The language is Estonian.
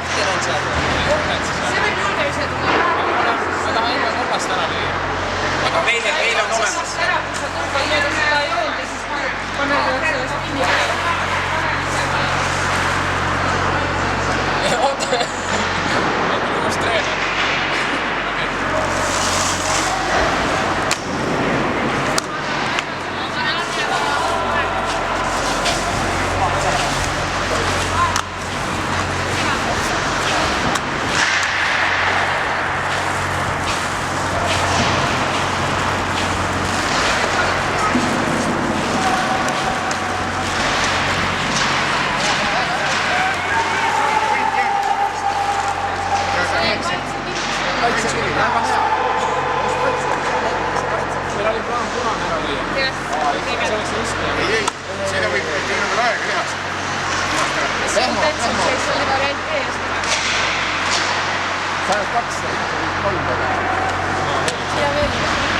kapten on seal. See võib julge ise tulla. Ma tahan enne kolmast ära lüüa. Aga meil on olemas. Ära, kui sa tulga seda joonda, siis paned sellest kinni peale. Oota. Ma küll uus treener. Väga hea. Meil oli plaan punane ära lüüa. See oleks riski. Ei, seda võib veel aega teha. See on täpselt see variant ees. Sa oled 2, sa võid 3 teha. Ja veel.